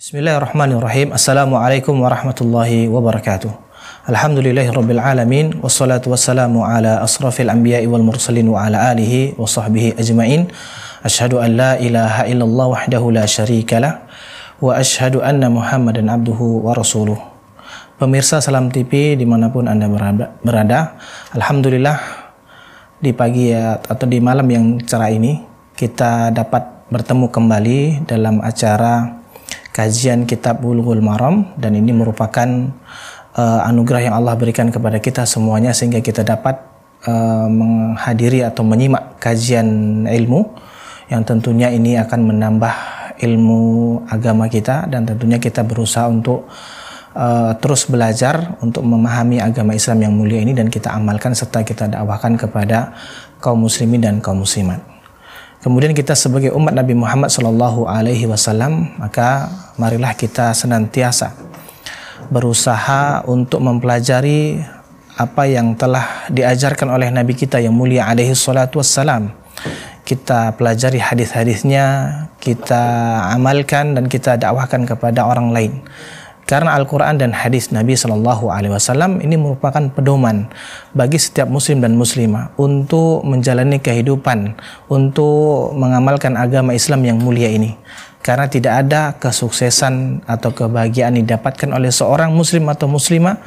Bismillahirrahmanirrahim. Assalamualaikum warahmatullahi wabarakatuh. Alhamdulillahirabbil alamin wassalatu wassalamu ala asrafil anbiya'i wal mursalin wa ala alihi wa sahbihi ajmain. Asyhadu an la ilaha illallah wahdahu la syarikalah wa asyhadu anna Muhammadan abduhu wa rasuluh. Pemirsa Salam TV dimanapun Anda berada, alhamdulillah di pagi atau di malam yang cerah ini kita dapat bertemu kembali dalam acara kajian kitab Bulughul Maram, dan ini merupakan anugerah yang Allah berikan kepada kita semuanya sehingga kita dapat menghadiri atau menyimak kajian ilmu yang tentunya ini akan menambah ilmu agama kita, dan tentunya kita berusaha untuk terus belajar untuk memahami agama Islam yang mulia ini dan kita amalkan serta kita dakwahkan kepada kaum muslimin dan kaum muslimat. Kemudian kita sebagai umat Nabi Muhammad SAW, maka marilah kita senantiasa berusaha untuk mempelajari apa yang telah diajarkan oleh Nabi kita yang mulia alaihi salatu wassalam. Kita pelajari hadis-hadisnya, kita amalkan dan kita dakwahkan kepada orang lain. Karena Al-Quran dan hadis Nabi SAW ini merupakan pedoman bagi setiap muslim dan muslimah untuk menjalani kehidupan, untuk mengamalkan agama Islam yang mulia ini. Karena tidak ada kesuksesan atau kebahagiaan didapatkan oleh seorang muslim atau muslimah,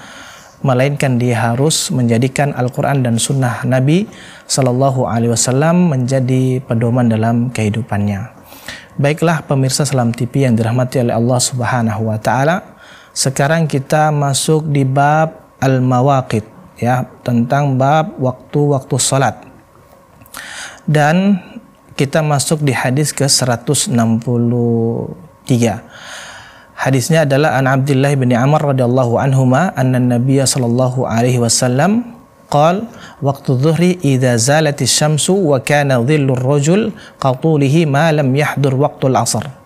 melainkan dia harus menjadikan Al-Quran dan sunnah Nabi SAW menjadi pedoman dalam kehidupannya. Baiklah pemirsa Salam TV yang dirahmati oleh Allah Subhanahu wa Ta'ala. Sekarang kita masuk di bab al-mawaqit, ya, tentang bab waktu-waktu salat. Dan kita masuk di hadis ke-163. Hadisnya adalah an Abdullah bin Amr radhiyallahu anhuma anna Nabiy sallallahu alaihi wasallam qala waqtu dhuhri idza zalatis syamsu wa kana dhillu ar-rajul qatulihi ma lam yahdur waqtul 'ashr.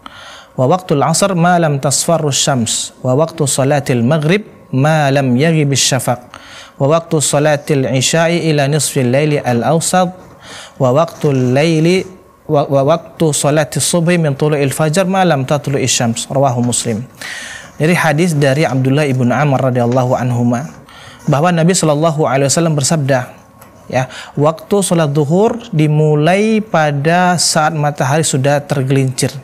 Wa waqtul 'ashr ma lam tasfarru asy-syams wa waqtu salatil maghrib ma lam yaghib asy-syafaq wa waqtu salatil isya'i ila nisfil laili al-awsat wa waqtul laili wa waqtu salatis subhi min tulu'il fajr ma lam tatlu'is syams. Rawahu Muslim. Dari hadis dari Abdullah ibn Amr radhiyallahu anhuma bahwa Nabi sallallahu alaihi wasallam bersabda, ya, waktu salat zuhur dimulai pada saat matahari sudah tergelincir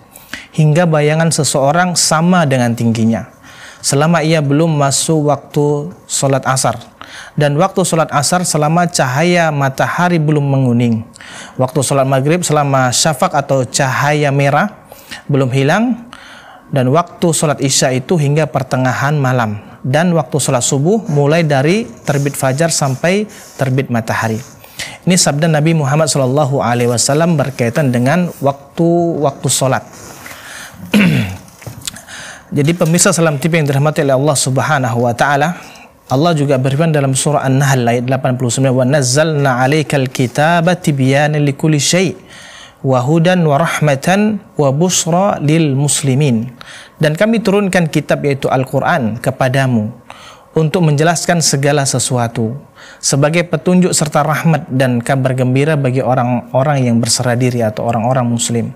hingga bayangan seseorang sama dengan tingginya selama ia belum masuk waktu sholat asar, dan waktu sholat asar selama cahaya matahari belum menguning, waktu sholat maghrib selama syafaq atau cahaya merah belum hilang, dan waktu sholat isya itu hingga pertengahan malam, dan waktu sholat subuh mulai dari terbit fajar sampai terbit matahari. Ini sabda Nabi Muhammad SAW berkaitan dengan waktu-waktu sholat. Jadi pemirsa Salam TV yang dirahmati oleh Allah Subhanahu wa Ta'ala, Allah juga berfirman dalam surah An-Nahl ayat 89, wa nazzalna 'alaikal kitaba tibyanan likulli syai' wa hudan wa rahmatan wa busra lil muslimin. Dan kami turunkan kitab yaitu Al-Qur'an kepadamu untuk menjelaskan segala sesuatu sebagai petunjuk serta rahmat dan kabar gembira bagi orang-orang yang berserah diri atau orang-orang muslim.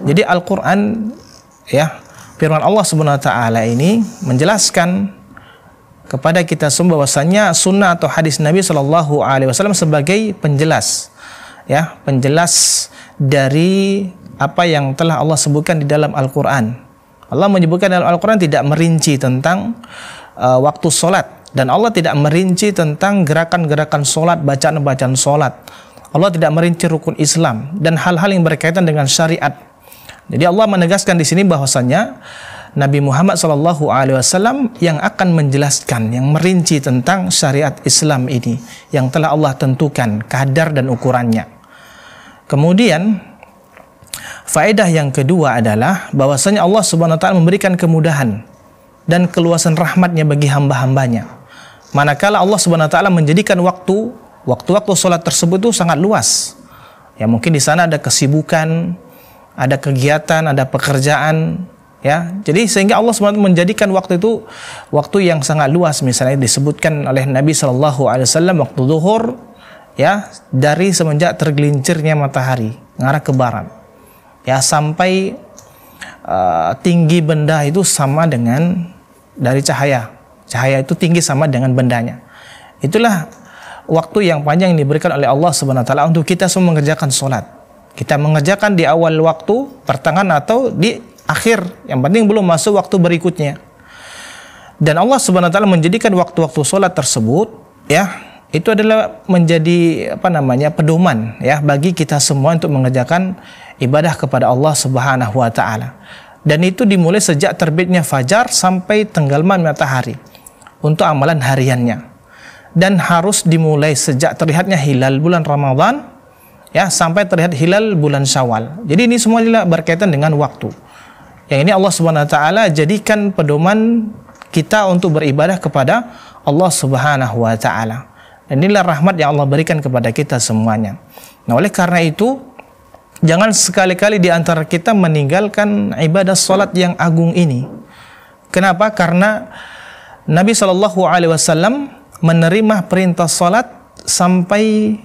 Jadi Al-Qur'an, ya, firman Allah Subhanahu wa Ta'ala ini menjelaskan kepada kita semua bahwasanya sunnah atau hadis Nabi Shallallahu alaihi wasallam sebagai penjelas, ya, penjelas dari apa yang telah Allah sebutkan di dalam Al-Qur'an. Allah menyebutkan dalam Al-Qur'an tidak merinci tentang waktu sholat, dan Allah tidak merinci tentang gerakan-gerakan sholat, bacaan-bacaan sholat. Allah tidak merinci rukun Islam dan hal-hal yang berkaitan dengan syariat. Jadi Allah menegaskan di sini bahwasanya Nabi Muhammad SAW yang akan menjelaskan, yang merinci tentang syariat Islam ini yang telah Allah tentukan kadar dan ukurannya. Kemudian faedah yang kedua adalah bahwasanya Allah Subhanahu wa Ta'ala memberikan kemudahan dan keluasan rahmatnya bagi hamba-hambanya. Manakala Allah Subhanahu wa Ta'ala menjadikan waktu-waktu sholat tersebut itu sangat luas. Ya, mungkin di sana ada kesibukan, ada kegiatan, ada pekerjaan, ya. Jadi sehingga Allah SWT menjadikan waktu itu waktu yang sangat luas. Misalnya disebutkan oleh Nabi SAW waktu zuhur, ya, dari semenjak tergelincirnya matahari mengarah ke barat, ya, sampai tinggi benda itu sama dengan dari cahaya. Cahaya itu tinggi sama dengan bendanya. Itulah waktu yang panjang yang diberikan oleh Allah Subhanahu wa taala untuk kita semua mengerjakan salat. Kita mengerjakan di awal waktu, pertengahan atau di akhir. Yang penting belum masuk waktu berikutnya. Dan Allah Subhanahu wa taala menjadikan waktu-waktu salat tersebut ya, itu adalah menjadi pedoman ya bagi kita semua untuk mengerjakan ibadah kepada Allah Subhanahu wa taala. Dan itu dimulai sejak terbitnya fajar sampai tenggelam matahari untuk amalan hariannya. Dan harus dimulai sejak terlihatnya hilal bulan Ramadan ya sampai terlihat hilal bulan Syawal. Jadi ini semua berkaitan dengan waktu. Yang ini Allah Subhanahu wa taala jadikan pedoman kita untuk beribadah kepada Allah Subhanahu wa taala. Dan inilah rahmat yang Allah berikan kepada kita semuanya. Nah, oleh karena itu jangan sekali-kali di antara kita meninggalkan ibadah salat yang agung ini. Kenapa? Karena Nabi SAW menerima perintah salat sampai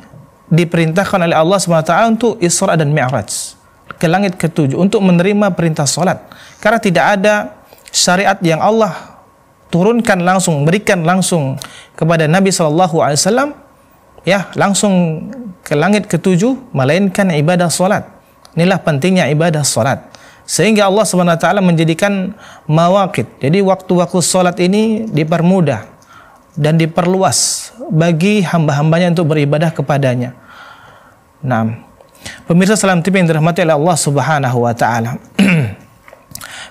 diperintahkan oleh Allah SWT untuk Isra dan Mi'raj ke langit ketujuh untuk menerima perintah salat. Karena tidak ada syariat yang Allah turunkan langsung, berikan langsung kepada Nabi SAW ya langsung ke langit ketujuh melainkan ibadah salat. Inilah pentingnya ibadah salat. Sehingga Allah SWT menjadikan mawaqit. Jadi waktu-waktu salat ini dipermudah dan diperluas bagi hamba-hambanya untuk beribadah kepadanya. Nah, pemirsa Salam TV yang dirahmati oleh Allah Subhanahu wa taala.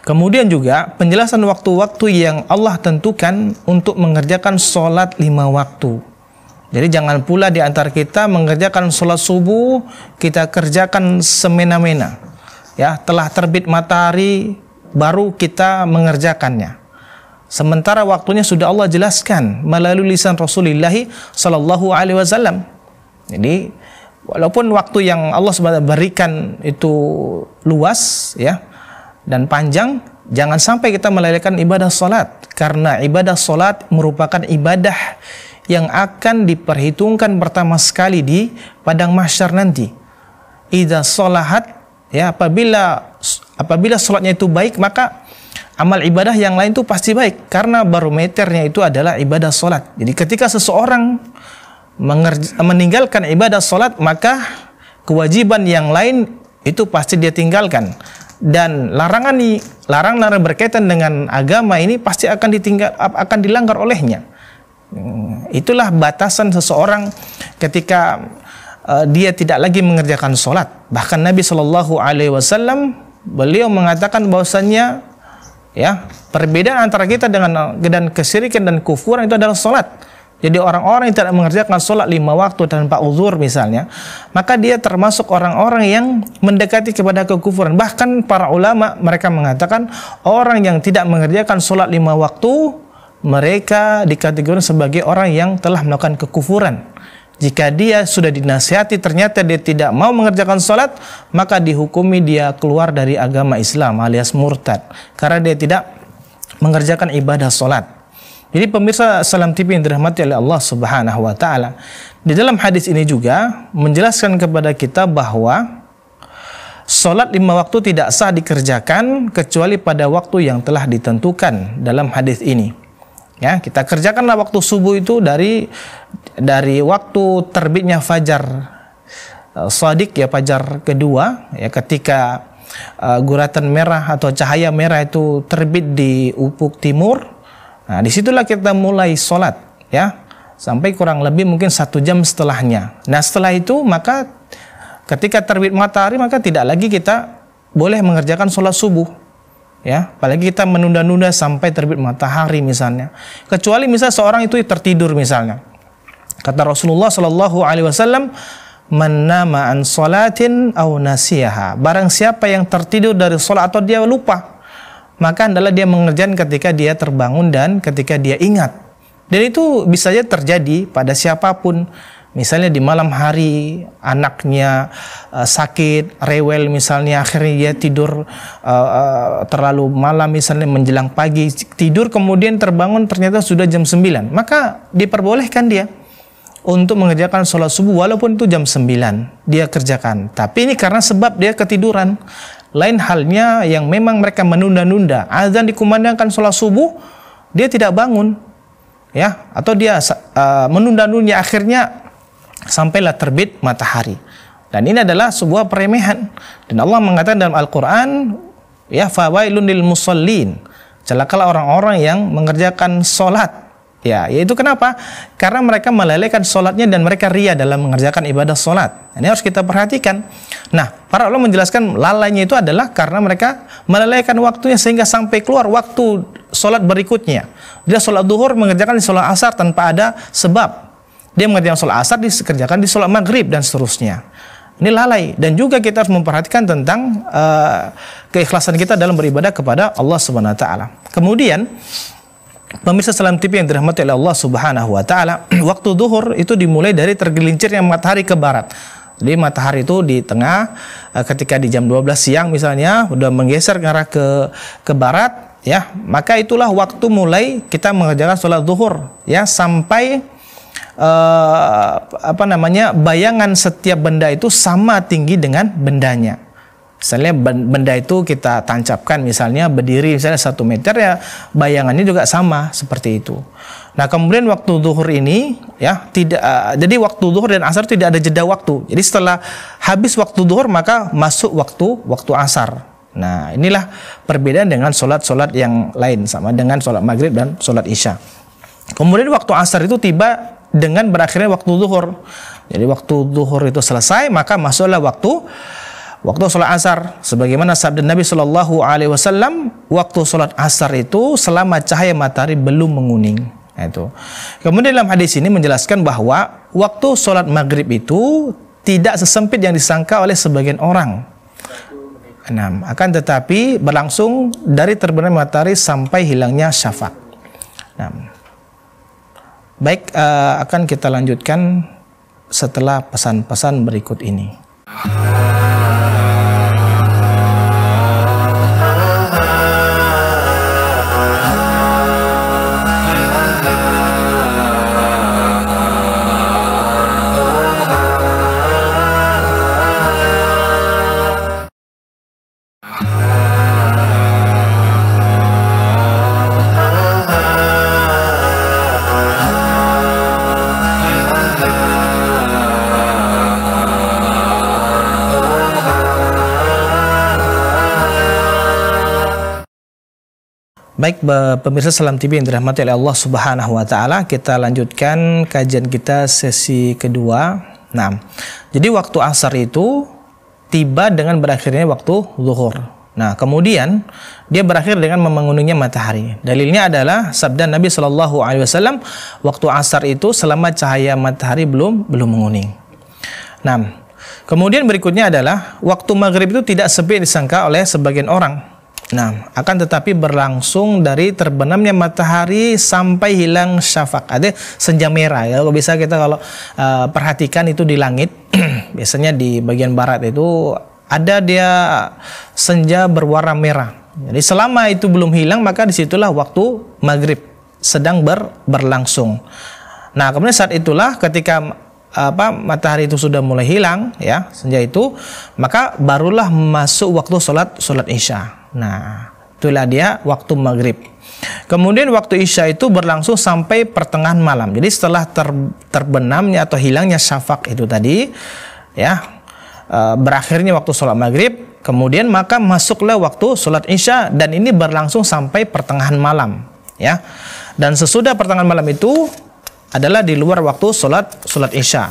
Kemudian juga penjelasan waktu-waktu yang Allah tentukan untuk mengerjakan salat 5 waktu. Jadi jangan pula di antara kita mengerjakan salat subuh kita kerjakan semena-mena. Ya, telah terbit matahari baru kita mengerjakannya. Sementara waktunya sudah Allah jelaskan melalui lisan Rasulullah sallallahu alaihi wasallam. Jadi walaupun waktu yang Allah SWT berikan itu luas ya dan panjang, jangan sampai kita melalaikan ibadah salat karena ibadah salat merupakan ibadah yang akan diperhitungkan pertama sekali di padang mahsyar nanti. Idza sholahat ya, apabila salatnya itu baik maka amal ibadah yang lain itu pasti baik karena barometernya itu adalah ibadah salat. Jadi ketika seseorang meninggalkan ibadah salat maka kewajiban yang lain itu pasti dia tinggalkan dan larangan berkaitan dengan agama ini pasti akan dilanggar olehnya. Itulah batasan seseorang ketika dia tidak lagi mengerjakan salat. Bahkan Nabi Shallallahu Alaihi Wasallam beliau mengatakan bahwasannya ya perbedaan antara kita dengan kesyirikan dan kufuran itu adalah salat. Jadi orang-orang yang tidak mengerjakan salat 5 waktu tanpa uzur misalnya, maka dia termasuk orang-orang yang mendekati kepada kekufuran. Bahkan para ulama mereka mengatakan orang yang tidak mengerjakan salat 5 waktu mereka dikategorikan sebagai orang yang telah melakukan kekufuran. Jika dia sudah dinasihati ternyata dia tidak mau mengerjakan salat, maka dihukumi dia keluar dari agama Islam alias murtad karena dia tidak mengerjakan ibadah salat. Jadi pemirsa Salam TV yang dirahmati oleh Allah Subhanahu wa taala, di dalam hadis ini juga menjelaskan kepada kita bahwa salat 5 waktu tidak sah dikerjakan kecuali pada waktu yang telah ditentukan dalam hadis ini. Ya, kita kerjakanlah waktu subuh itu dari waktu terbitnya fajar shadiq ya, fajar kedua ya, ketika guratan merah atau cahaya merah itu terbit di ufuk timur. Nah, disitulah kita mulai sholat ya sampai kurang lebih mungkin 1 jam setelahnya. Nah, setelah itu maka ketika terbit matahari maka tidak lagi kita boleh mengerjakan sholat subuh. Ya, apalagi kita menunda-nunda sampai terbit matahari misalnya. Kecuali misalnya seorang itu tertidur misalnya. Kata Rasulullah sallallahu alaihi wasallam, "Man nama an salatin aw nasiyaha." Barang siapa yang tertidur dari salat atau dia lupa, maka adalah dia mengerjakan ketika dia terbangun dan ketika dia ingat. Dan itu bisa saja terjadi pada siapapun. Misalnya di malam hari anaknya sakit, rewel misalnya, akhirnya dia tidur terlalu malam misalnya menjelang pagi, tidur kemudian terbangun ternyata sudah jam 9. Maka diperbolehkan dia untuk mengerjakan sholat subuh walaupun itu jam 9 dia kerjakan. Tapi ini karena sebab dia ketiduran. Lain halnya yang memang mereka menunda-nunda, azan dikumandangkan sholat subuh, dia tidak bangun, ya, atau dia menunda-nunda, akhirnya sampailah terbit matahari. Dan ini adalah sebuah peremehan. Dan Allah mengatakan dalam Al-Quran, ya, fawailun lil musallin, celakalah orang-orang yang mengerjakan sholat. Ya, yaitu kenapa? Karena mereka melalaikan sholatnya dan mereka ria dalam mengerjakan ibadah sholat. Ini harus kita perhatikan. Nah, para ulama menjelaskan lalainya itu adalah karena mereka melalaikan waktunya sehingga sampai keluar waktu sholat berikutnya. Dia sholat duhur mengerjakan di sholat asar tanpa ada sebab. Dia mengerjakan sholat asar dikerjakan di sholat maghrib dan seterusnya. Ini lalai. Dan juga kita harus memperhatikan tentang keikhlasan kita dalam beribadah kepada Allah Subhanahu wa taala. Kemudian pemirsa Salam TV yang dirahmati oleh Allah Subhanahu wa taala, waktu zuhur itu dimulai dari tergelincirnya matahari ke barat. Jadi matahari itu di tengah, ketika di jam 12 siang misalnya udah menggeser ke arah ke barat, ya, maka itulah waktu mulai kita mengerjakan sholat zuhur, ya, sampai bayangan setiap benda itu sama tinggi dengan bendanya. Misalnya benda itu kita tancapkan, misalnya berdiri misalnya 1 meter, ya bayangannya juga sama seperti itu. Nah, kemudian waktu zuhur ini, ya, tidak jadi waktu zuhur dan asar tidak ada jeda waktu. Jadi setelah habis waktu zuhur maka masuk waktu asar. Nah, inilah perbedaan dengan sholat yang lain, sama dengan sholat maghrib dan sholat isya. Kemudian waktu asar itu tiba dengan berakhirnya waktu zuhur. Jadi waktu zuhur itu selesai maka masuklah waktu sholat asar, sebagaimana sabda Nabi Shallallahu Alaihi Wasallam, waktu sholat asar itu selama cahaya matahari belum menguning. Itu. Kemudian dalam hadis ini menjelaskan bahwa waktu sholat maghrib itu tidak sesempit yang disangka oleh sebagian orang. Akan tetapi berlangsung dari terbenam matahari sampai hilangnya syafaq. Baik, akan kita lanjutkan setelah pesan-pesan berikut ini. Baik, pemirsa Salam TV yang dirahmati oleh Allah Subhanahu wa taala, kita lanjutkan kajian kita sesi kedua. Nah, jadi waktu asar itu tiba dengan berakhirnya waktu zuhur. Nah, kemudian dia berakhir dengan menguningnya matahari. Dalilnya adalah sabda Nabi Shallallahu Alaihi Wasallam, waktu asar itu selama cahaya matahari belum menguning. Nah, kemudian berikutnya adalah waktu maghrib itu tidak seperti disangka oleh sebagian orang. Nah, akan tetapi berlangsung dari terbenamnya matahari sampai hilang syafaq. Ada senja merah, ya. Kalau bisa kita perhatikan itu di langit, biasanya di bagian barat itu ada dia senja berwarna merah. Jadi selama itu belum hilang maka disitulah waktu maghrib sedang berlangsung. Nah, kemudian saat itulah ketika matahari itu sudah mulai hilang, ya, senja itu, maka barulah masuk waktu sholat isya. Nah, itulah dia waktu maghrib. Kemudian waktu isya itu berlangsung sampai pertengahan malam. Jadi setelah terbenamnya atau hilangnya syafaq itu tadi, ya, berakhirnya waktu sholat maghrib, kemudian maka masuklah waktu sholat isya, dan ini berlangsung sampai pertengahan malam, ya. Dan sesudah pertengahan malam itu adalah di luar waktu sholat isya.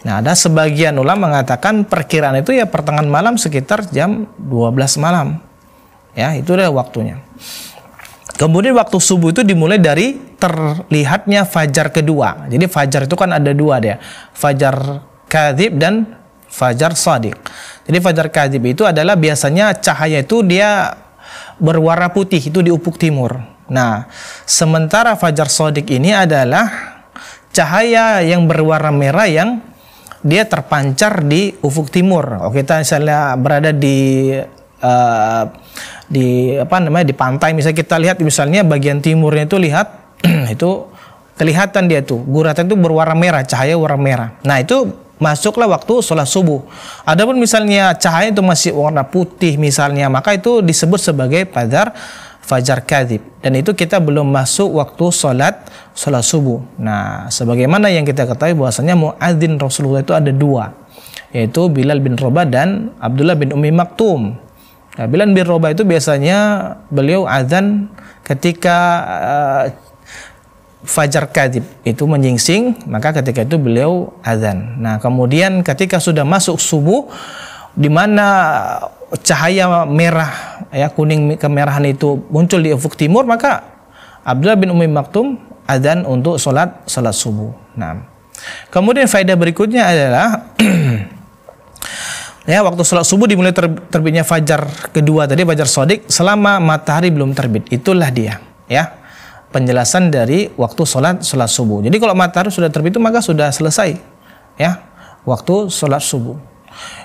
Nah, ada sebagian ulama mengatakan perkiraan itu ya pertengahan malam sekitar jam 12 malam. Ya, itu adalah waktunya. Kemudian waktu subuh itu dimulai dari terlihatnya fajar kedua. Jadi fajar itu kan ada dua dia, fajar kadzib dan fajar shadiq. Jadi fajar kadzib itu adalah biasanya cahaya itu dia berwarna putih, itu di ufuk timur. Nah, sementara fajar shadiq ini adalah cahaya yang berwarna merah yang dia terpancar di ufuk timur. Oh, kita misalnya berada di pantai, misalnya kita lihat misalnya bagian timurnya itu lihat itu kelihatan dia tuh, guratan itu berwarna merah, cahaya warna merah. Nah, itu masuklah waktu sholat subuh. Adapun misalnya cahaya itu masih warna putih misalnya, maka itu disebut sebagai fajar kadzib, dan itu kita belum masuk waktu sholat subuh. Nah, sebagaimana yang kita ketahui bahwasanya muadzin Rasulullah itu ada dua, yaitu Bilal bin Rabah dan Abdullah bin Ummi Maktum. Nah, Bilal bin Rabah itu biasanya beliau azan ketika fajar kadzib itu menyingsing, maka ketika itu beliau azan. Nah, kemudian ketika sudah masuk subuh, di mana cahaya merah, ya, kuning kemerahan itu muncul di ufuk timur, maka Abdullah bin Ummi Maktum azan untuk sholat subuh. Nah, kemudian faedah berikutnya adalah ya, waktu sholat subuh dimulai terbitnya fajar kedua tadi, fajar shadiq, selama matahari belum terbit. Itulah dia, ya, penjelasan dari waktu sholat subuh. Jadi kalau matahari sudah terbit itu maka sudah selesai, ya, waktu sholat subuh.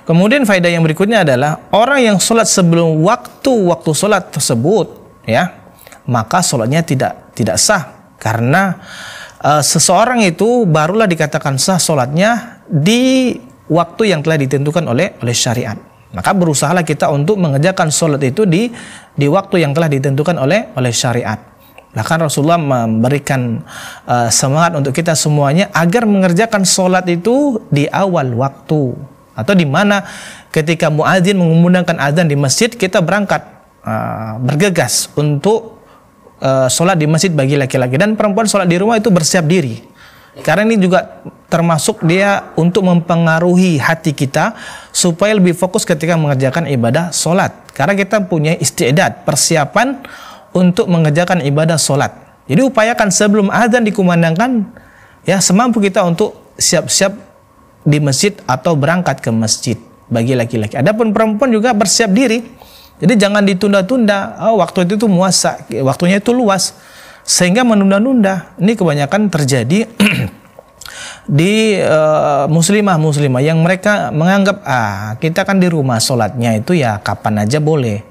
Kemudian faedah yang berikutnya adalah orang yang sholat sebelum waktu sholat tersebut, ya, maka sholatnya tidak sah, karena seseorang itu barulah dikatakan sah sholatnya di waktu yang telah ditentukan oleh syariat. Maka berusahalah kita untuk mengerjakan sholat itu di waktu yang telah ditentukan oleh syariat. Bahkan Rasulullah memberikan semangat untuk kita semuanya agar mengerjakan sholat itu di awal waktu, atau di mana ketika muadzin mengumandangkan azan di masjid, kita berangkat bergegas untuk sholat di masjid bagi laki-laki, dan perempuan sholat di rumah itu bersiap diri, karena ini juga termasuk dia untuk mempengaruhi hati kita supaya lebih fokus ketika mengerjakan ibadah sholat, karena kita punya isti'dad, persiapan untuk mengerjakan ibadah sholat. Jadi upayakan sebelum azan dikumandangkan, ya, semampu kita untuk siap-siap di masjid atau berangkat ke masjid bagi laki-laki. Adapun perempuan juga bersiap diri. Jadi jangan ditunda-tunda. Waktu itu muasa, waktunya itu luas, sehingga menunda-nunda. Ini kebanyakan terjadi di muslimah yang mereka menganggap kita kan di rumah sholatnya itu ya kapan aja boleh.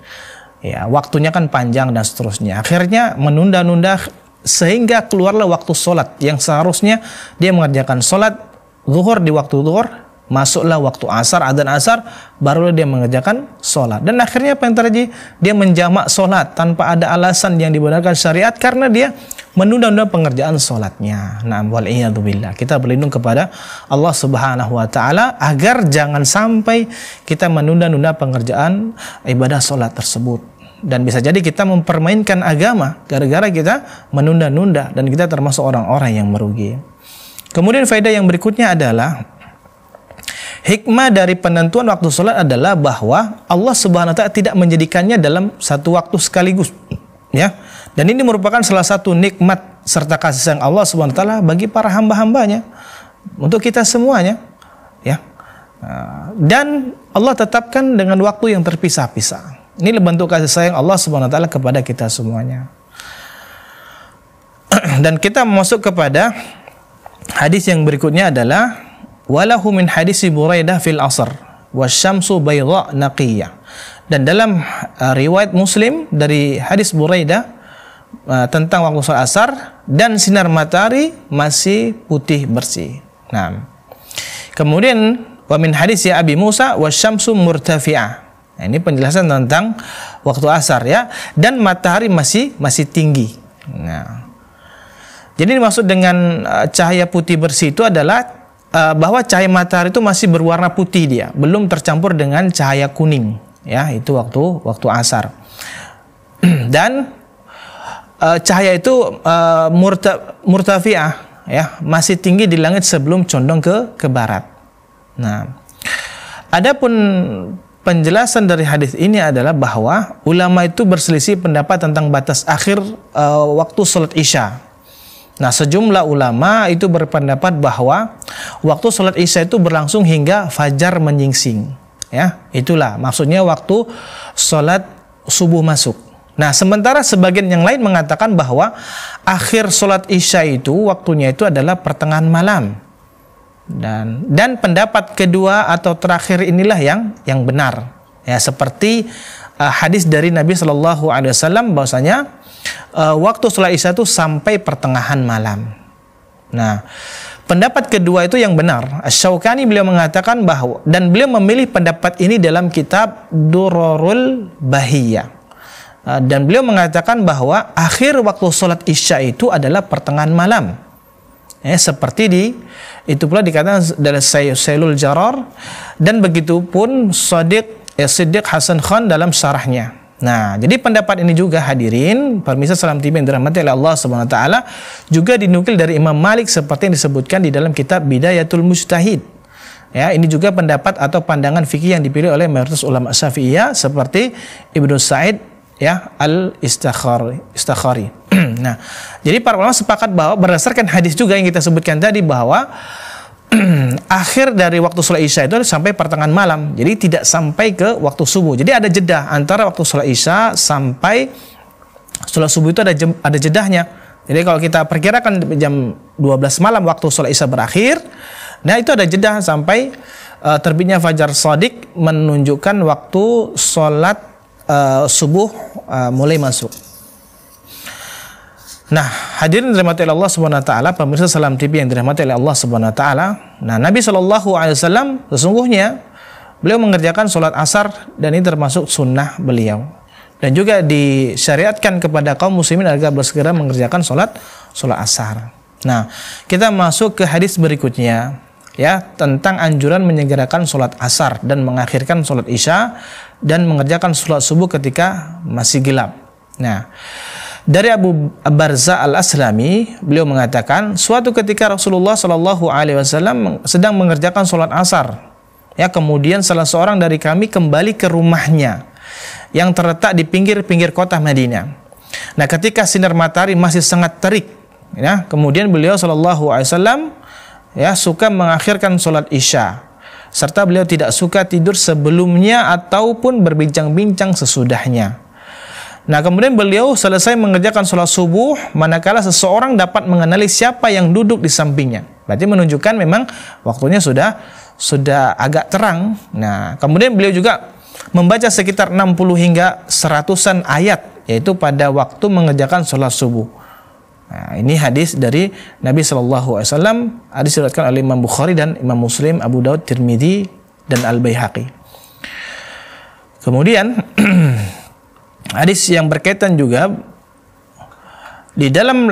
Ya, waktunya kan panjang dan seterusnya. Akhirnya menunda-nunda sehingga keluarlah waktu sholat yang seharusnya dia mengerjakan sholat zuhur di waktu zuhur, masuklah waktu asar, adzan asar, barulah dia mengerjakan sholat. Dan akhirnya apa yang terjadi? Dia menjamak sholat tanpa ada alasan yang dibenarkan syariat, karena dia menunda-nunda pengerjaan sholatnya. Nah, wal'iyadzubillah. Kita berlindung kepada Allah Subhanahu wa Ta'ala agar jangan sampai kita menunda-nunda pengerjaan ibadah sholat tersebut. Dan bisa jadi kita mempermainkan agama gara-gara kita menunda-nunda, dan kita termasuk orang-orang yang merugi. Kemudian faedah yang berikutnya adalah hikmah dari penentuan waktu sholat adalah bahwa Allah Subhanahu wa Ta'ala tidak menjadikannya dalam satu waktu sekaligus, ya. Dan ini merupakan salah satu nikmat serta kasih sayang Allah Subhanahu wa Ta'ala bagi para hamba-hambanya, untuk kita semuanya, ya. Dan Allah tetapkan dengan waktu yang terpisah-pisah. Ini bentuk kasih sayang Allah Subhanahu wa Ta'ala kepada kita semuanya. Dan kita masuk kepada hadis yang berikutnya adalah walahu min hadisi Buraidah fil asr wasyamsu bayda naqiyah. Dan dalam riwayat Muslim dari hadis Buraidah tentang waktu salat asar, dan sinar matahari masih putih bersih. Nah, kemudian wa min hadisi Abi Musa wasyamsu murtafi'ah. Nah, ini penjelasan tentang waktu asar, ya, dan matahari masih tinggi. Nah, jadi dimaksud dengan cahaya putih bersih itu adalah bahwa cahaya matahari itu masih berwarna putih, dia belum tercampur dengan cahaya kuning, ya, itu waktu asar. Dan cahaya itu murtafi'ah, ya, masih tinggi di langit sebelum condong ke barat. Nah, adapun penjelasan dari hadis ini adalah bahwa ulama itu berselisih pendapat tentang batas akhir waktu sholat isya. Nah, sejumlah ulama itu berpendapat bahwa waktu sholat isya itu berlangsung hingga fajar menyingsing, ya, itulah maksudnya waktu sholat subuh masuk. Nah, sementara sebagian yang lain mengatakan bahwa akhir sholat isya itu waktunya itu adalah pertengahan malam. Dan pendapat kedua atau terakhir inilah yang benar, ya, seperti hadis dari Nabi SAW bahwasanya waktu sholat isya itu sampai pertengahan malam. Nah, pendapat kedua itu yang benar. Asy-Syaukani beliau mengatakan bahwa, dan beliau memilih pendapat ini dalam kitab Durarul Bahiyah. Dan beliau mengatakan bahwa akhir waktu sholat Isya itu adalah pertengahan malam. Seperti itu pula dikatakan dari Sailul Jarar, dan begitu pun Siddiq Hasan Khan dalam syarahnya. Nah, jadi pendapat ini juga hadirin pemirsa Salam TV yang dirahmati oleh Allah Subhanahu wa taala juga dinukil dari Imam Malik seperti yang disebutkan di dalam kitab Bidayatul Mujtahid. Ya, ini juga pendapat atau pandangan fikih yang dipilih oleh mayoritas ulama Syafi'iyah seperti Ibnu Sa'id ya Al-Istakhari. Nah, jadi para ulama sepakat bahwa berdasarkan hadis juga yang kita sebutkan tadi bahwa akhir dari waktu sholat Isya itu sampai pertengahan malam, jadi tidak sampai ke waktu subuh. Jadi ada jeda antara waktu sholat Isya sampai sholat subuh itu ada jedahnya. Jadi kalau kita perkirakan jam 12 malam waktu sholat Isya berakhir, nah itu ada jeda sampai terbitnya fajar shadiq menunjukkan waktu sholat subuh mulai masuk. Nah, hadirin dirahmati Allah Subhanahu wa taala, pemirsa Salam TV yang dirahmati oleh Allah Subhanahu wa taala. Nah, Nabi Shallallahu alaihi wasallam sesungguhnya beliau mengerjakan sholat asar dan ini termasuk sunnah beliau. Dan juga disyariatkan kepada kaum muslimin agar bersegera mengerjakan sholat asar. Nah, kita masuk ke hadis berikutnya ya, tentang anjuran menyegerakan sholat asar dan mengakhirkan sholat isya dan mengerjakan sholat subuh ketika masih gelap. Nah, dari Abu Barza Al-Aslami beliau mengatakan suatu ketika Rasulullah Shallallahu alaihi wasallam sedang mengerjakan sholat asar ya, kemudian salah seorang dari kami kembali ke rumahnya yang terletak di pinggir-pinggir kota Madinah. Nah, ketika sinar matahari masih sangat terik ya, kemudian beliau Shallallahu alaihi wasallam ya suka mengakhirkan sholat isya serta beliau tidak suka tidur sebelumnya ataupun berbincang-bincang sesudahnya. Nah, kemudian beliau selesai mengerjakan sholat subuh manakala seseorang dapat mengenali siapa yang duduk di sampingnya. Berarti menunjukkan memang waktunya sudah agak terang. Nah, kemudian beliau juga membaca sekitar 60 hingga 100-an ayat yaitu pada waktu mengerjakan sholat subuh. Nah, ini hadis dari Nabi Shallallahu alaihi wasallam, hadis diriwayatkan oleh Imam Bukhari dan Imam Muslim, Abu Daud, Tirmidzi dan Al-Baihaqi. Kemudian hadis yang berkaitan juga di dalam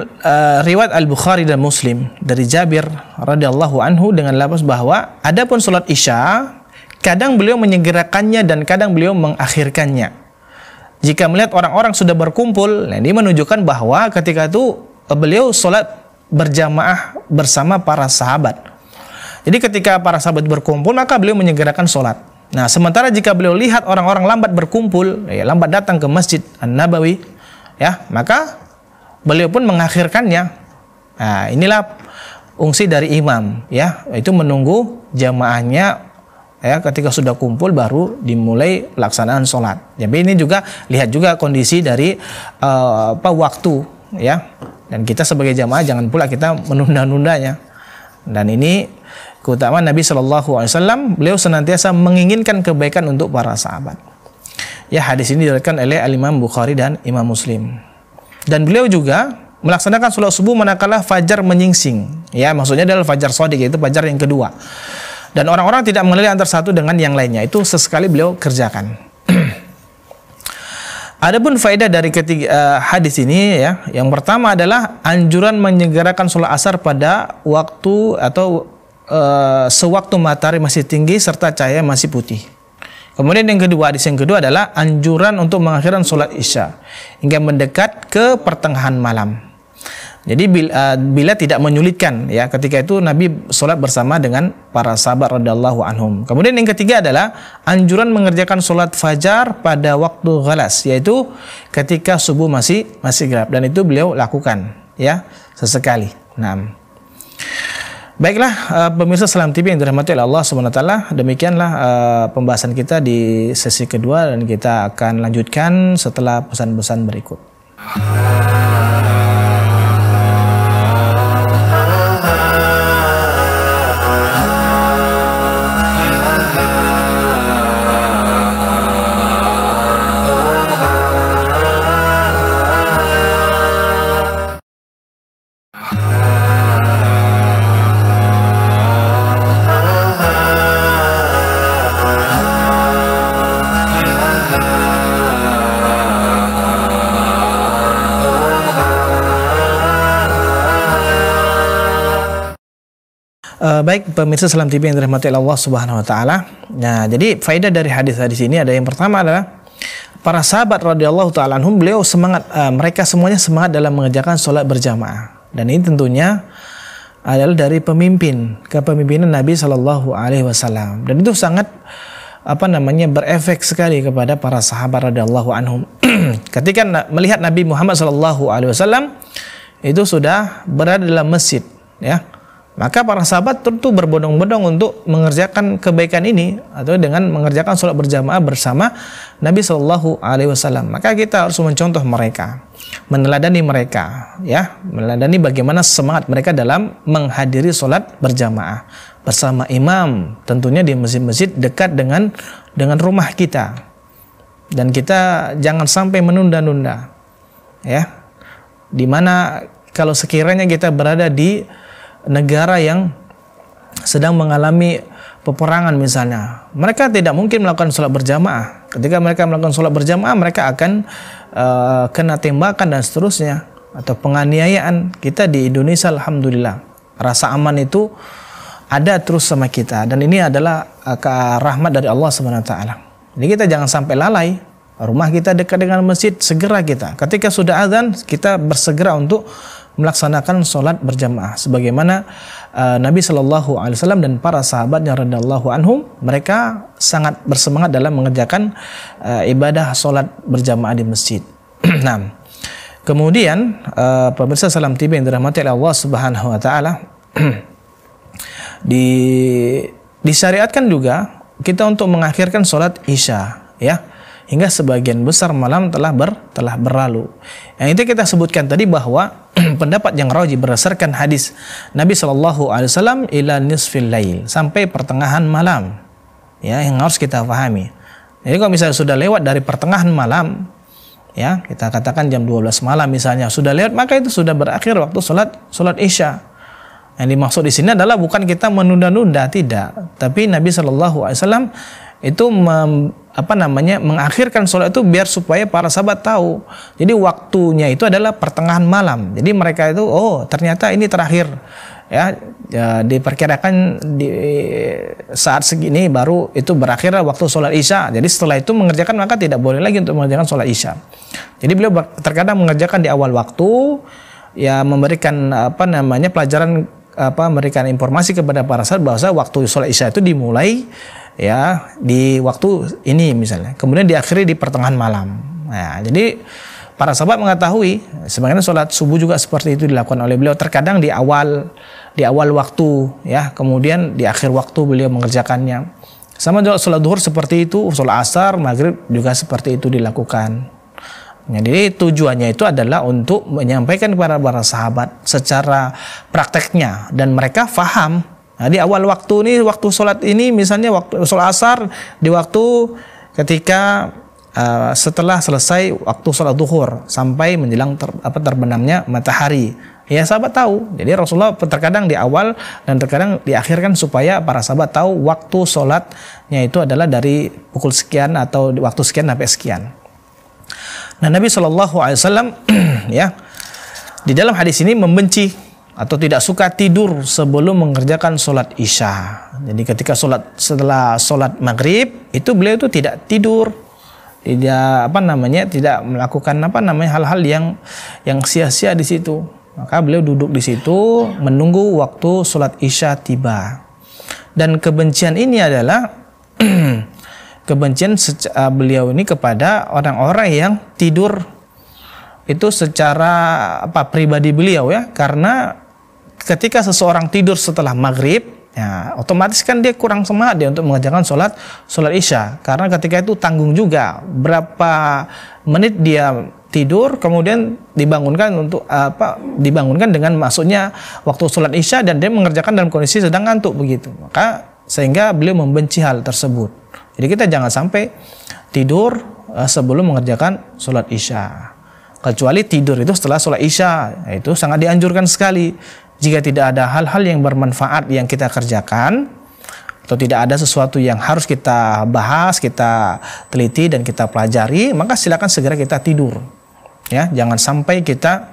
riwayat Al-Bukhari dan Muslim dari Jabir radhiyallahu anhu dengan lafaz bahwa adapun salat Isya kadang beliau menyegerakannya dan kadang beliau mengakhirkannya. Jika melihat orang-orang sudah berkumpul, nah ini menunjukkan bahwa ketika itu beliau salat berjamaah bersama para sahabat. Jadi ketika para sahabat berkumpul maka beliau menyegerakan salat. Nah, sementara jika beliau lihat orang-orang lambat berkumpul, ya, lambat datang ke Masjid An-Nabawi, ya, maka beliau pun mengakhirkannya. Nah, inilah fungsi dari imam, ya, itu menunggu jamaahnya, ya, ketika sudah kumpul baru dimulai pelaksanaan sholat. Jadi ini juga lihat juga kondisi dari waktu, ya, dan kita sebagai jamaah jangan pula kita menunda-nundanya. Dan ini keutamaan Nabi Shallallahu alaihi wasallam, beliau senantiasa menginginkan kebaikan untuk para sahabat. Ya, hadis ini diriwayatkan oleh Al-Imam Bukhari dan Imam Muslim. Dan beliau juga melaksanakan sholat subuh manakala fajar menyingsing. Ya, maksudnya adalah fajar shadiq, yaitu fajar yang kedua. Dan orang-orang tidak mengenali antara satu dengan yang lainnya. Itu sesekali beliau kerjakan. Adapun faedah dari ketiga hadis ini ya, yang pertama adalah anjuran menyegerakan sholat asar pada waktu atau sewaktu matahari masih tinggi serta cahaya masih putih. Kemudian yang kedua, hadis yang kedua adalah anjuran untuk mengakhirkan sholat isya hingga mendekat ke pertengahan malam. Jadi bila tidak menyulitkan, ya, ketika itu Nabi sholat bersama dengan para sahabat radhiyallahu anhum. Kemudian yang ketiga adalah anjuran mengerjakan sholat fajar pada waktu ghalas, yaitu ketika subuh masih gelap, dan itu beliau lakukan, ya, sesekali. Nah, baiklah pemirsa Salam TV yang dirahmati oleh Allah Subhanahu wa taala, demikianlah pembahasan kita di sesi kedua dan kita akan lanjutkan setelah pesan-pesan berikut. Baik pemirsa Salam TV yang dirahmati Allah Subhanahu wa taala. Nah, jadi faedah dari hadis-hadis ini ada yang pertama adalah para sahabat radhiyallahu taala anhum, beliau semangat, mereka semuanya semangat dalam mengerjakan sholat berjamaah. Dan ini tentunya adalah dari kepemimpinan Nabi Shallallahu alaihi wasallam. Dan itu sangat berefek sekali kepada para sahabat radhiyallahu anhum. Ketika melihat Nabi Muhammad Shallallahu alaihi wasallam itu sudah berada dalam masjid, ya. Maka para sahabat tentu berbondong-bondong untuk mengerjakan kebaikan ini atau dengan mengerjakan sholat berjamaah bersama Nabi Shallallahu alaihi wasallam. Maka kita harus mencontoh mereka, meneladani mereka, ya, meneladani bagaimana semangat mereka dalam menghadiri sholat berjamaah bersama imam, tentunya di masjid-masjid dekat dengan rumah kita. Dan kita jangan sampai menunda-nunda, ya. Dimana kalau sekiranya kita berada di negara yang sedang mengalami peperangan misalnya, mereka tidak mungkin melakukan sholat berjamaah. Ketika mereka melakukan sholat berjamaah, mereka akan kena tembakan dan seterusnya, atau penganiayaan. Kita di Indonesia alhamdulillah rasa aman itu ada terus sama kita, dan ini adalah rahmat dari Allah Subhanahu wa taala. Jadi kita jangan sampai lalai. Rumah kita dekat dengan masjid, segera kita ketika sudah azan kita bersegera untuk melaksanakan sholat berjamaah sebagaimana Nabi Shallallahu alaihi wasallam dan para sahabatnya radhiyallahu anhum, mereka sangat bersemangat dalam mengerjakan ibadah sholat berjamaah di masjid. Nah, kemudian pemirsa Salam TV yang dirahmati oleh Allah Subhanahu wa taala, disyariatkan juga kita untuk mengakhirkan sholat isya, ya, hingga sebagian besar malam telah berlalu. Yang itu kita sebutkan tadi bahwa pendapat yang rajih berdasarkan hadis Nabi Shallallahu alaihi wasallam ila nisfil lail, sampai pertengahan malam, ya, yang harus kita pahami. Jadi kalau misalnya sudah lewat dari pertengahan malam, ya, kita katakan jam 12 malam misalnya sudah lewat, maka itu sudah berakhir waktu sholat isya. Yang dimaksud di sini adalah bukan kita menunda-nunda, tidak, tapi Nabi Shallallahu alaihi wasallam itu mengakhirkan sholat itu biar supaya para sahabat tahu. Jadi waktunya itu adalah pertengahan malam. Jadi mereka itu, oh ternyata ini terakhir, ya, diperkirakan di saat segini baru itu berakhir waktu sholat isya. Jadi setelah itu mengerjakan, maka tidak boleh lagi untuk mengerjakan sholat isya. Jadi beliau terkadang mengerjakan di awal waktu, ya, memberikan pelajaran, memberikan informasi kepada para sahabat bahwa waktu sholat isya itu dimulai, ya, di waktu ini misalnya, kemudian diakhiri di pertengahan malam. Nah, jadi para sahabat mengetahui, sebagaimana sholat subuh juga seperti itu dilakukan oleh beliau, terkadang di awal waktu, ya, kemudian di akhir waktu beliau mengerjakannya. Sama juga sholat duhur seperti itu, sholat asar, maghrib juga seperti itu dilakukan. Nah, jadi tujuannya itu adalah untuk menyampaikan kepada para sahabat secara prakteknya, dan mereka faham. Nah, di awal waktu ini, waktu sholat ini misalnya waktu sholat asar, di waktu ketika setelah selesai waktu sholat duhur sampai menjelang terbenamnya matahari, ya, sahabat tahu. Jadi Rasulullah terkadang di awal dan terkadang diakhirkan supaya para sahabat tahu waktu sholatnya itu adalah dari pukul sekian atau di waktu sekian sampai sekian. Nah, Nabi Shallallahu alaihi wasallam ya, di dalam hadis ini membenci atau tidak suka tidur sebelum mengerjakan sholat isya. Jadi ketika setelah sholat maghrib itu beliau itu tidak tidur, tidak tidak melakukan hal-hal yang sia-sia di situ. Maka beliau duduk di situ menunggu waktu sholat isya tiba. Dan kebencian ini adalah kebencian beliau ini kepada orang-orang yang tidur itu secara pribadi beliau, ya, karena ketika seseorang tidur setelah maghrib, ya, otomatis kan dia kurang semangat dia untuk mengerjakan sholat isya, karena ketika itu tanggung juga berapa menit dia tidur, kemudian dibangunkan dengan masuknya waktu sholat isya, dan dia mengerjakan dalam kondisi sedang ngantuk begitu. Maka sehingga beliau membenci hal tersebut. Jadi kita jangan sampai tidur sebelum mengerjakan sholat isya, kecuali tidur itu setelah sholat isya, itu sangat dianjurkan sekali. Jika tidak ada hal-hal yang bermanfaat yang kita kerjakan, atau tidak ada sesuatu yang harus kita bahas, kita teliti dan kita pelajari, maka silakan segera kita tidur. Ya, jangan sampai kita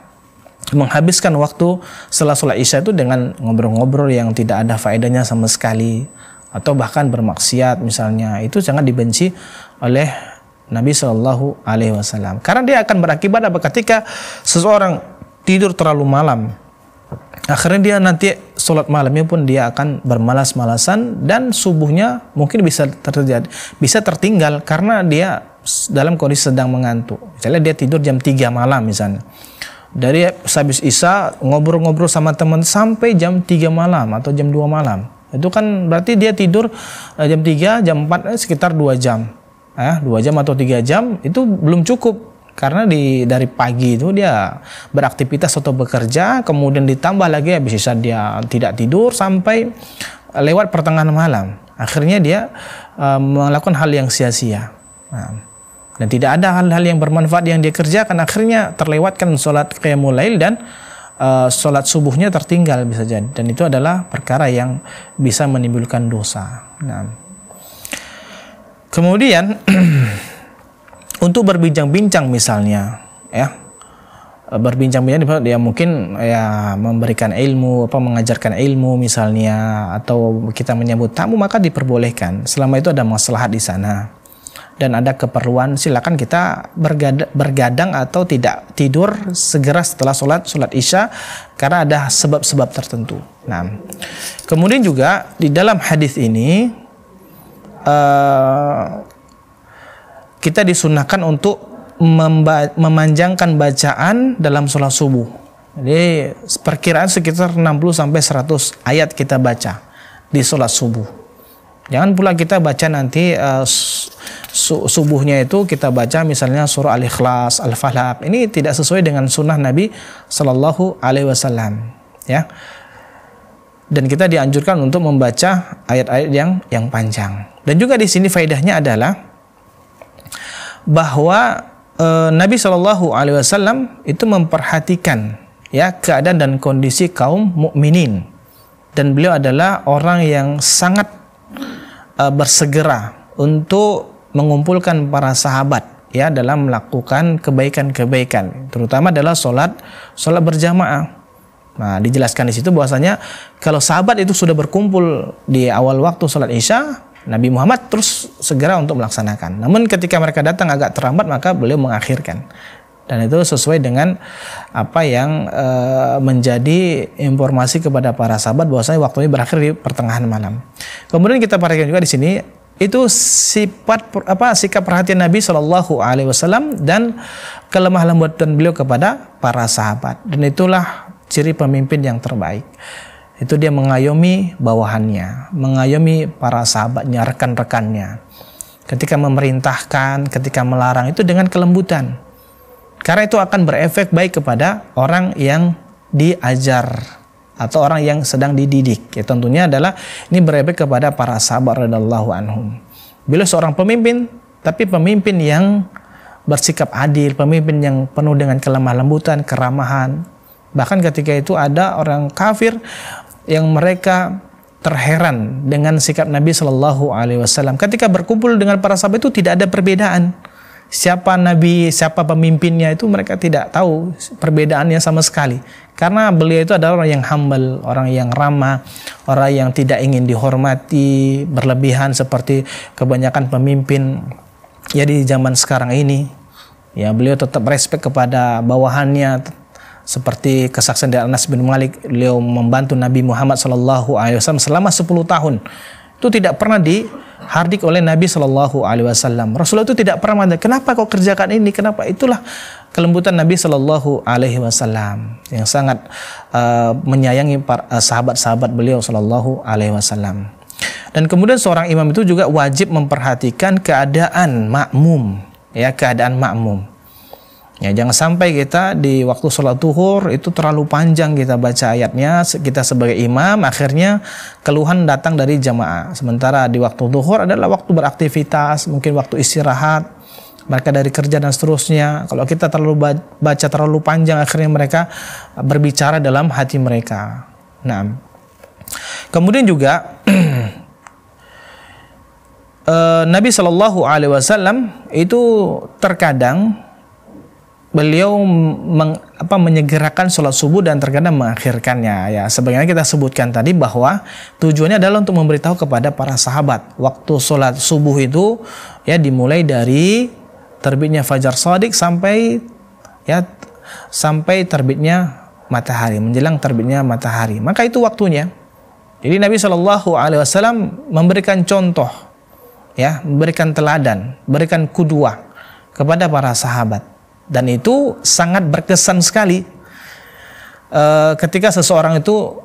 menghabiskan waktu setelah sholat isya itu dengan ngobrol-ngobrol yang tidak ada faedahnya sama sekali, atau bahkan bermaksiat misalnya, itu sangat dibenci oleh Nabi Shallallahu Alaihi Wasallam, karena dia akan berakibat apa? Ketika seseorang tidur terlalu malam, akhirnya dia nanti sholat malamnya pun dia akan bermalas-malasan, dan subuhnya mungkin bisa tertinggal karena dia dalam kondisi sedang mengantuk. Misalnya dia tidur jam 3 malam misalnya, dari habis isya ngobrol-ngobrol sama teman sampai jam 3 malam atau jam 2 malam, itu kan berarti dia tidur jam 3, jam 4 sekitar 2 jam. 2 jam atau 3 jam itu belum cukup, karena dari pagi itu dia beraktivitas atau bekerja, kemudian ditambah lagi habis isya dia tidak tidur sampai lewat pertengahan malam, akhirnya dia melakukan hal yang sia-sia. Dan tidak ada hal-hal yang bermanfaat yang dia kerjakan, akhirnya terlewatkan sholat qiyamul lail dan sholat subuhnya tertinggal bisa jadi, dan itu adalah perkara yang bisa menimbulkan dosa. Kemudian untuk berbincang-bincang misalnya, ya, berbincang-bincang dia mungkin ya memberikan ilmu, mengajarkan ilmu misalnya, atau kita menyambut tamu, maka diperbolehkan selama itu ada maslahat di sana dan ada keperluan, silakan kita bergadang atau tidak tidur segera setelah sholat isya karena ada sebab-sebab tertentu. Kemudian juga di dalam hadis ini kita disunahkan untuk memanjangkan bacaan dalam sholat subuh. Jadi perkiraan sekitar 60 sampai 100 ayat kita baca di sholat subuh. Jangan pula kita baca nanti subuhnya itu kita baca misalnya surah Al-Ikhlas, Al-Falaq. Ini tidak sesuai dengan sunnah Nabi Sallallahu Alaihi Wasallam, ya. Dan kita dianjurkan untuk membaca ayat-ayat yang panjang. Dan juga di sini faedahnya adalah bahwa Nabi Shallallahu Alaihi Wasallam itu memperhatikan ya keadaan dan kondisi kaum mukminin, dan beliau adalah orang yang sangat bersegera untuk mengumpulkan para sahabat ya dalam melakukan kebaikan-kebaikan, terutama adalah sholat berjamaah. Nah, dijelaskan di situ bahwasanya kalau sahabat itu sudah berkumpul di awal waktu sholat isya, Nabi Muhammad terus segera untuk melaksanakan. Namun ketika mereka datang agak terlambat, maka beliau mengakhirkan. Dan itu sesuai dengan apa yang menjadi informasi kepada para sahabat bahwasanya waktunya berakhir di pertengahan malam. Kemudian kita perhatikan juga di sini itu sikap perhatian Nabi Shallallahu Alaihi Wasallam dan kelemah lembutan beliau kepada para sahabat. Dan itulah ciri pemimpin yang terbaik. Itu dia mengayomi bawahannya, mengayomi para sahabatnya, rekan-rekannya. Ketika memerintahkan, ketika melarang itu dengan kelembutan. Karena itu akan berefek baik kepada orang yang diajar atau orang yang sedang dididik. Ya, tentunya adalah ini berefek kepada para sahabat radhiyallahu anhum. Beliau seorang pemimpin, tapi pemimpin yang bersikap adil, pemimpin yang penuh dengan kelemah lembutan, keramahan. Bahkan ketika itu ada orang kafir yang mereka terheran dengan sikap Nabi Shallallahu Alaihi Wasallam. Ketika berkumpul dengan para sahabat itu tidak ada perbedaan. Siapa Nabi, siapa pemimpinnya itu mereka tidak tahu perbedaannya sama sekali. Karena beliau itu adalah orang yang humble, orang yang ramah, orang yang tidak ingin dihormati berlebihan seperti kebanyakan pemimpin ya di zaman sekarang ini. Ya, beliau tetap respect kepada bawahannya. Seperti kesaksian dari Anas bin Malik, beliau membantu Nabi Muhammad SAW selama 10 tahun. Itu tidak pernah dihardik oleh Nabi SAW. Rasulullah itu tidak pernah mengatakan, kenapa kau kerjakan ini, kenapa? Itulah kelembutan Nabi SAW yang sangat menyayangi sahabat-sahabat beliau SAW. Dan kemudian seorang imam itu juga wajib memperhatikan keadaan makmum, ya, keadaan makmum. Ya, jangan sampai kita di waktu sholat zuhur itu terlalu panjang kita baca ayatnya, kita sebagai imam akhirnya keluhan datang dari jamaah. Sementara di waktu zuhur adalah waktu beraktivitas, mungkin waktu istirahat, mereka dari kerja dan seterusnya. Kalau kita terlalu baca terlalu panjang, akhirnya mereka berbicara dalam hati mereka. Nah, kemudian juga Nabi Shallallahu Alaihi Wasallam itu terkadang beliau menyegerakan sholat subuh dan terkadang mengakhirkannya. Ya, sebagaimana kita sebutkan tadi bahwa tujuannya adalah untuk memberitahu kepada para sahabat waktu sholat subuh itu ya dimulai dari terbitnya fajar shadiq sampai terbitnya matahari, menjelang terbitnya matahari. Maka itu waktunya. Jadi Nabi Shallallahu Alaihi Wasallam memberikan contoh, ya, memberikan teladan, memberikan qudwah kepada para sahabat. Dan itu sangat berkesan sekali ketika seseorang itu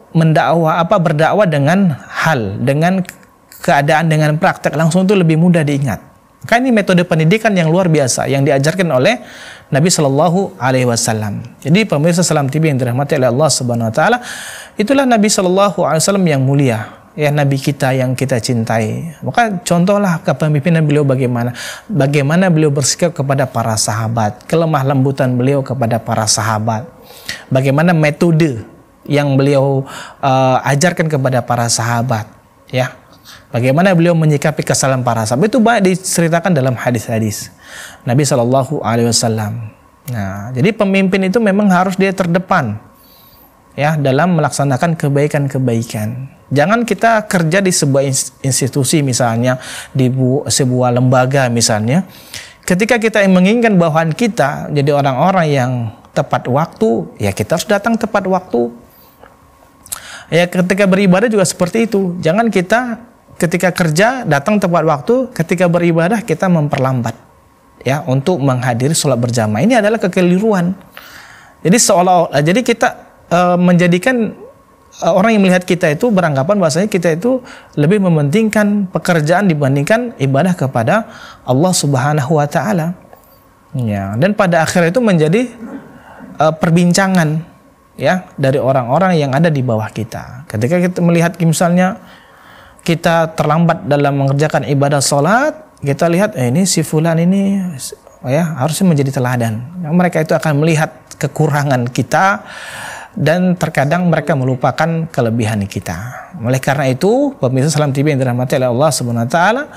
berdakwah dengan keadaan, dengan praktek langsung, itu lebih mudah diingat. Maka ini metode pendidikan yang luar biasa yang diajarkan oleh Nabi Shallallahu Alaihi Wasallam. Jadi pemirsa Salam TV yang dirahmati oleh Allah Subhanahu Wa Taala, itulah Nabi Shallallahu Alaihi Wasallam yang mulia. Ya, Nabi kita yang kita cintai. Maka contohlah kepemimpinan beliau bagaimana beliau bersikap kepada para sahabat, kelemah lembutan beliau kepada para sahabat, bagaimana metode yang beliau ajarkan kepada para sahabat, ya, bagaimana beliau menyikapi kesalahan para sahabat, itu banyak diceritakan dalam hadis-hadis Nabi Shallallahu Alaihi Wasallam. Nah, jadi pemimpin itu memang harus dia terdepan, ya, dalam melaksanakan kebaikan-kebaikan. Jangan kita kerja di sebuah institusi, misalnya di sebuah lembaga misalnya, ketika kita menginginkan bawahan kita jadi orang-orang yang tepat waktu, ya kita harus datang tepat waktu. Ya, ketika beribadah juga seperti itu. Jangan kita ketika kerja datang tepat waktu, ketika beribadah kita memperlambat, ya, untuk menghadiri sholat berjamaah. Ini adalah kekeliruan. Jadi jadi kita menjadikan orang yang melihat kita itu beranggapan bahwasanya kita itu lebih mementingkan pekerjaan dibandingkan ibadah kepada Allah Subhanahu Wa Taala. Ya, dan pada akhirnya itu menjadi perbincangan, ya, dari orang-orang yang ada di bawah kita. Ketika kita melihat misalnya kita terlambat dalam mengerjakan ibadah sholat, kita lihat ini si fulan ini, ya, harusnya menjadi teladan. Mereka itu akan melihat kekurangan kita dan terkadang mereka melupakan kelebihan kita. Oleh karena itu, pemirsa Salam TV yang dirahmati oleh Allah Subhanahu Wa Taala,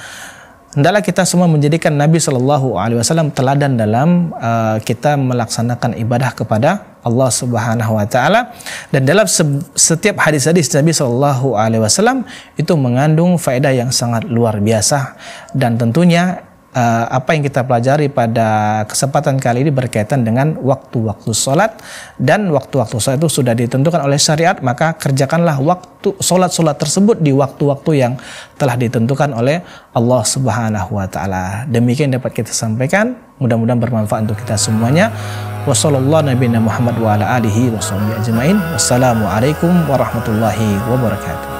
hendaklah kita semua menjadikan Nabi Shallallahu Alaihi Wasallam teladan dalam kita melaksanakan ibadah kepada Allah Subhanahu Wa Taala. Dan dalam setiap hadis-hadis Nabi Shallallahu Alaihi Wasallam itu mengandung faedah yang sangat luar biasa. Dan tentunya apa yang kita pelajari pada kesempatan kali ini berkaitan dengan waktu-waktu sholat, dan waktu-waktu sholat itu sudah ditentukan oleh syariat, maka kerjakanlah waktu sholat-sholat tersebut di waktu-waktu yang telah ditentukan oleh Allah Subhanahu Wa Taala. Demikian dapat kita sampaikan, mudah-mudahan bermanfaat untuk kita semuanya. Wassalamualaikum warahmatullahi wabarakatuh.